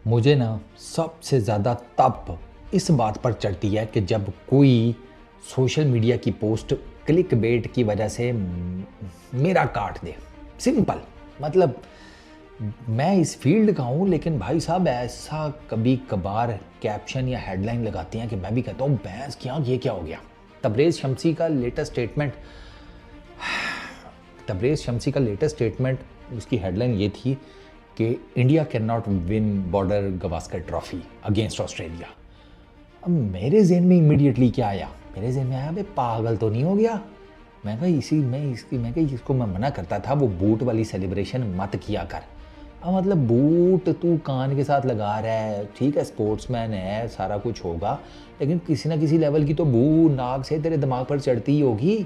मुझे ना सबसे ज़्यादा तब इस बात पर चढ़ती है कि जब कोई सोशल मीडिया की पोस्ट क्लिक बेट की वजह से मेरा काट दे। सिंपल मतलब मैं इस फील्ड का हूँ, लेकिन भाई साहब ऐसा कभी कभार कैप्शन या हेडलाइन लगाते हैं कि मैं भी कहता हूँ भैंस क्या ये क्या हो गया। तबरेज़ शम्सी का लेटेस्ट स्टेटमेंट तबरेज़ शम्सी का लेटेस्ट स्टेटमेंट उसकी हेडलाइन ये थी कि India can not win border Gavaskar trophy against Australia. अब मेरे जहन में इमीडिएटली क्या आया? मेरे जहन में आया भाई पागल तो नहीं हो गया। मैं कहा इसको मैं मना करता था वो बूट वाली सेलिब्रेशन मत किया कर। अब मतलब बूट तू कान के साथ लगा रहा है, ठीक है स्पोर्ट्समैन है, सारा कुछ होगा, लेकिन किसी ना किसी लेवल की तो बू नाक से तेरे दिमाग पर चढ़ती ही होगी।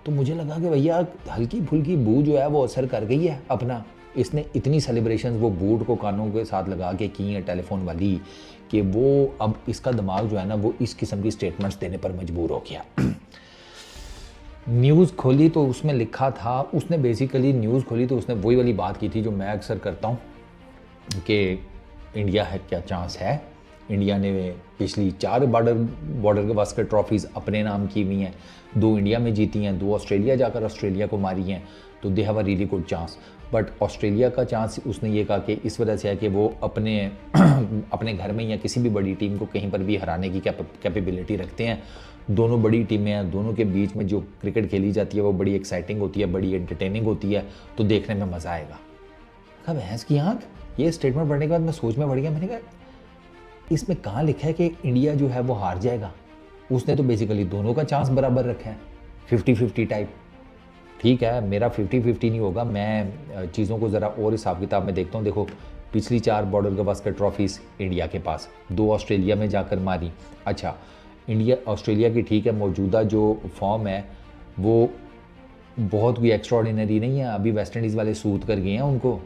तो मुझे लगा कि भैया हल्की फुल्की बू जो है वो असर कर गई है अपना। इसने इतनी सेलिब्रेशंस वो बूट को कानों के साथ लगा के की है टेलीफोन वाली कि वो अब इसका दिमाग जो है ना वो इस किस्म की स्टेटमेंट्स देने पर मजबूर हो गया। न्यूज़ खोली तो उसमें लिखा था, उसने बेसिकली न्यूज़ खोली तो उसने वही वाली बात की थी जो मैं अक्सर करता हूँ कि इंडिया है क्या चांस है। इंडिया ने पिछली 4 बॉर्डर गवास्कर ट्रॉफीज़ अपने नाम की हुई हैं, 2 इंडिया में जीती हैं, 2 ऑस्ट्रेलिया जाकर ऑस्ट्रेलिया को मारी हैं, तो they have a really good chance. But Australia का चांस उसने ये कहा कि इस वजह से है कि वो अपने अपने घर में या किसी भी बड़ी टीम को कहीं पर भी हराने की कैपेबिलिटी रखते हैं। दोनों बड़ी टीमें हैं, दोनों के बीच में जो क्रिकेट खेली जाती है वो बड़ी एक्साइटिंग होती है, बड़ी एंटरटेनिंग होती है, तो देखने में मज़ा आएगा। कहा भैंस की आँख। ये स्टेटमेंट पढ़ने के बाद मैं सोच में पड़ गया। मैंने कहा इसमें कहाँ लिखा है कि इंडिया जो है वो हार जाएगा। उसने तो बेसिकली दोनों का चांस बराबर रखा है, 50-50 टाइप। ठीक है मेरा 50-50 नहीं होगा, मैं चीज़ों को ज़रा और हिसाब किताब में देखता हूँ। देखो पिछली 4 बॉर्डर गवास्कर ट्रॉफीज़ इंडिया के पास, 2 ऑस्ट्रेलिया में जाकर मारी। अच्छा इंडिया ऑस्ट्रेलिया की ठीक है मौजूदा जो फॉर्म है वो बहुत कोई एक्स्ट्राऑर्डिनरी नहीं है। अभी वेस्ट इंडीज़ वाले सूत कर गए हैं उनको।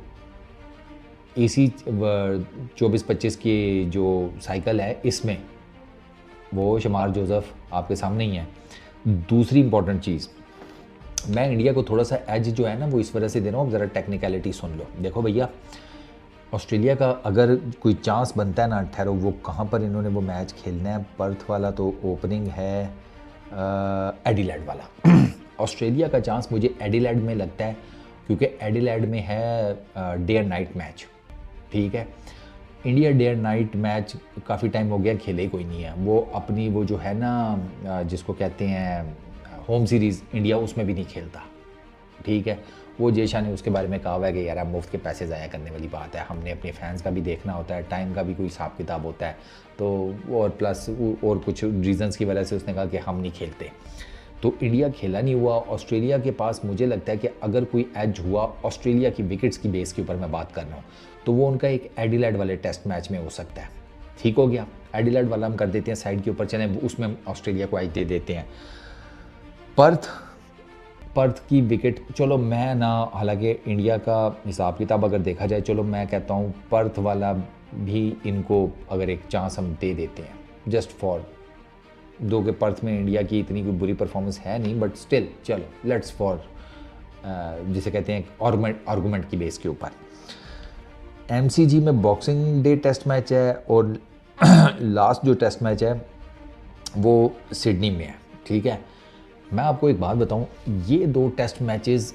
इसी 24-25 की जो साइकिल है इसमें वो शमार जोसेफ आपके सामने ही है। दूसरी इंपॉर्टेंट चीज़, मैं इंडिया को थोड़ा सा एज जो है ना वो इस वजह से दे रहा हूँ, ज़रा टेक्निकलिटी सुन लो। देखो भैया ऑस्ट्रेलिया का अगर कोई चांस बनता है ना, ठहरो वो कहाँ पर इन्होंने वो मैच खेलना है, पर्थ वाला तो ओपनिंग है, एडिलेड वाला। ऑस्ट्रेलिया का चांस मुझे एडिलेड में लगता है क्योंकि एडिलेड में है डे एंड नाइट मैच। ठीक है India day and night match काफ़ी टाइम हो गया खेले कोई नहीं है। वो अपनी वो जो है ना जिसको कहते हैं होम सीरीज़ इंडिया उसमें भी नहीं खेलता। ठीक है वो जेशा ने उसके बारे में कहा हुआ है कि यार मुफ्त के पैसे ज़ाया करने वाली बात है, हमने अपने फैंस का भी देखना होता है, टाइम का भी कोई हिसाब किताब होता है, तो और प्लस और कुछ रीज़न्स की वजह से उसने कहा कि हम नहीं खेलते। तो इंडिया खेला नहीं हुआ। ऑस्ट्रेलिया के पास मुझे लगता है कि अगर कोई एज हुआ ऑस्ट्रेलिया की विकेट्स की बेस के ऊपर मैं बात कर रहा हूँ, तो वो उनका एक एडिलेड वाले टेस्ट मैच में हो सकता है। ठीक हो गया, एडिलेड वाला हम कर देते हैं साइड के ऊपर, चलें उसमें ऑस्ट्रेलिया को एज दे देते हैं। पर्थ की विकेट, चलो मैं ना हालांकि इंडिया का हिसाब किताब अगर देखा जाए, चलो मैं कहता हूँ पर्थ वाला भी इनको अगर एक चांस हम दे देते हैं जस्ट फॉर दो के पर्थ में इंडिया की इतनी कोई बुरी परफॉर्मेंस है नहीं, बट स्टिल चलो लेट्स फॉर जिसे कहते हैं आर्गूमेंट की बेस के ऊपर। एमसीजी में बॉक्सिंग डे टेस्ट मैच है और लास्ट जो टेस्ट मैच है वो सिडनी में है। ठीक है मैं आपको एक बात बताऊं, ये 2 टेस्ट मैचेस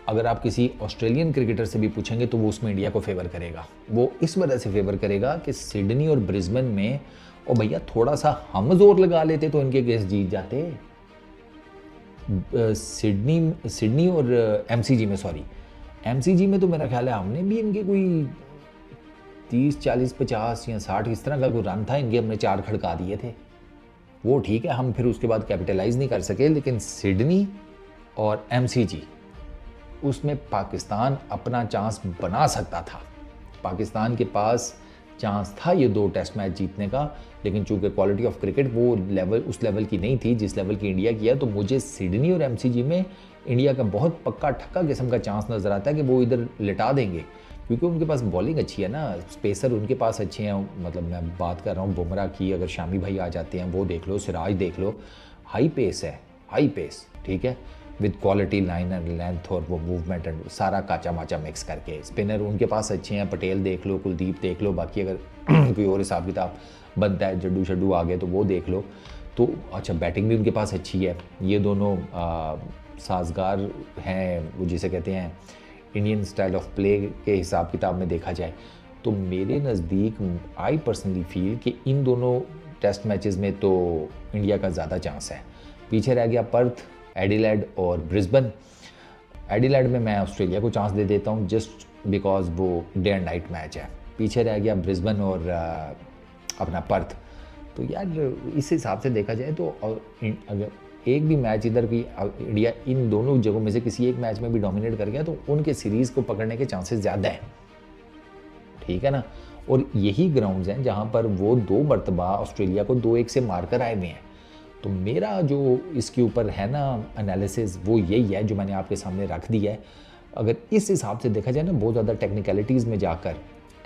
अगर आप किसी ऑस्ट्रेलियन क्रिकेटर से भी पूछेंगे तो वो उसमें इंडिया को फेवर करेगा। वो इस वजह से फेवर करेगा कि सिडनी और ब्रिस्बेन में और भैया थोड़ा सा हम जोर लगा लेते तो इनके केस जीत जाते। सिडनी और एमसीजी में, सॉरी एमसीजी में तो मेरा ख्याल है हमने भी इनके कोई 30, 40, 50 या 60 इस तरह का कोई रन था, इनके हमने 4 खड़का दिए थे। वो ठीक है हम फिर उसके बाद कैपिटलाइज नहीं कर सके, लेकिन सिडनी और एमसीजी उसमें पाकिस्तान अपना चांस बना सकता था। पाकिस्तान के पास चांस था ये 2 टेस्ट मैच जीतने का, लेकिन चूंकि क्वालिटी ऑफ क्रिकेट वो लेवल उस लेवल की नहीं थी जिस लेवल की इंडिया की है। तो मुझे सिडनी और एमसीजी में इंडिया का बहुत पक्का ठक्का किस्म का चांस नज़र आता है कि वो इधर लिटा देंगे, क्योंकि उनके पास बॉलिंग अच्छी है ना, स्पेसर उनके पास अच्छे हैं। मतलब मैं बात कर रहा हूँ बुमराह की, अगर शामी भाई आ जाते हैं वो देख लो, सिराज देख लो, हाई पेस है, हाई पेस। ठीक है with quality line and length और वो मूवमेंट एंड सारा काचा माचा मिक्स करके। स्पिनर उनके पास अच्छे हैं, पटेल देख लो, कुलदीप देख लो, बाकी अगर कोई और हिसाब किताब बनता है, जड्डू शड्डू आ गए तो वो देख लो। तो अच्छा बैटिंग भी उनके पास अच्छी है, ये दोनों साजगार हैं, वो जिसे कहते हैं इंडियन स्टाइल ऑफ प्ले के हिसाब किताब में देखा जाए तो मेरे नज़दीक आई पर्सनली फील कि इन दोनों टेस्ट मैचेस में तो इंडिया का ज़्यादा चांस है। पीछे रह गया पर्थ, एडिलेड और ब्रिस्बेन। एडिलेड में मैं ऑस्ट्रेलिया को चांस दे देता हूँ जस्ट बिकॉज वो डे एंड नाइट मैच है। पीछे रह गया ब्रिस्बेन और अपना पर्थ। तो यार इस हिसाब से देखा जाए तो अगर एक भी मैच इधर की इंडिया इन दोनों जगहों में से किसी एक मैच में भी डोमिनेट कर गया तो उनके सीरीज़ को पकड़ने के चांसेस ज़्यादा हैं, ठीक है ना। और यही ग्राउंड्स हैं जहाँ पर वो 2 मरतबा ऑस्ट्रेलिया को 2-1 से मारकर आए हुए हैं। तो मेरा जो इसके ऊपर है ना एनालिसिस वो यही है जो मैंने आपके सामने रख दिया है। अगर इस हिसाब से देखा जाए ना बहुत ज़्यादा टेक्निकलिटीज़ में जाकर,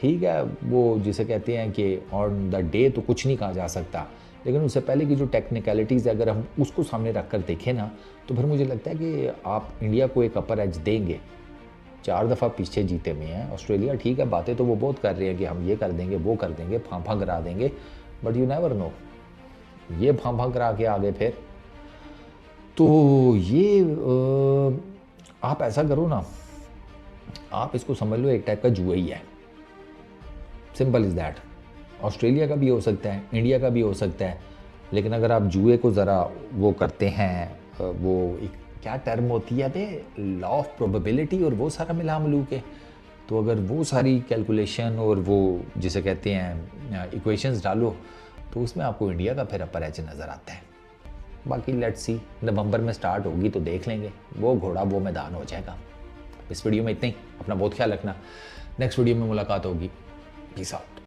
ठीक है, वो जिसे कहते हैं कि ऑन द डे तो कुछ नहीं कहा जा सकता, लेकिन उससे पहले की जो टेक्निकलिटीज़ अगर हम उसको सामने रख कर देखें ना तो फिर मुझे लगता है कि आप इंडिया को एक अपर एज देंगे। 4 दफ़ा पीछे जीते हुए हैं ऑस्ट्रेलिया, ठीक है, बातें तो वो बहुत कर रहे हैं कि हम ये कर देंगे वो कर देंगे, फांफा करा देंगे, बट यू नेवर नो, ये फांफा करा के आगे फिर तो ये आप ऐसा करो ना, आप इसको समझ लो एक टाइप का जुआ ही है, सिंपल इज़ दैट। ऑस्ट्रेलिया का भी हो सकता है, इंडिया का भी हो सकता है, लेकिन अगर आप जुए को ज़रा वो करते हैं, वो एक क्या टर्म होती है बे, लॉ ऑफ प्रोबेबिलिटी और वो सारा मिला मिलू के, तो अगर वो सारी कैलकुलेशन और वो जिसे कहते हैं इक्वेशंस डालो तो उसमें आपको इंडिया का फिर अपर एज नज़र आता है। बाकी लेट्स सी, नवंबर में स्टार्ट होगी तो देख लेंगे, वो घोड़ा वो मैदान हो जाएगा। इस वीडियो में इतना ही, अपना बहुत ख्याल रखना, नेक्स्ट वीडियो में मुलाकात होगी, पीस आउट।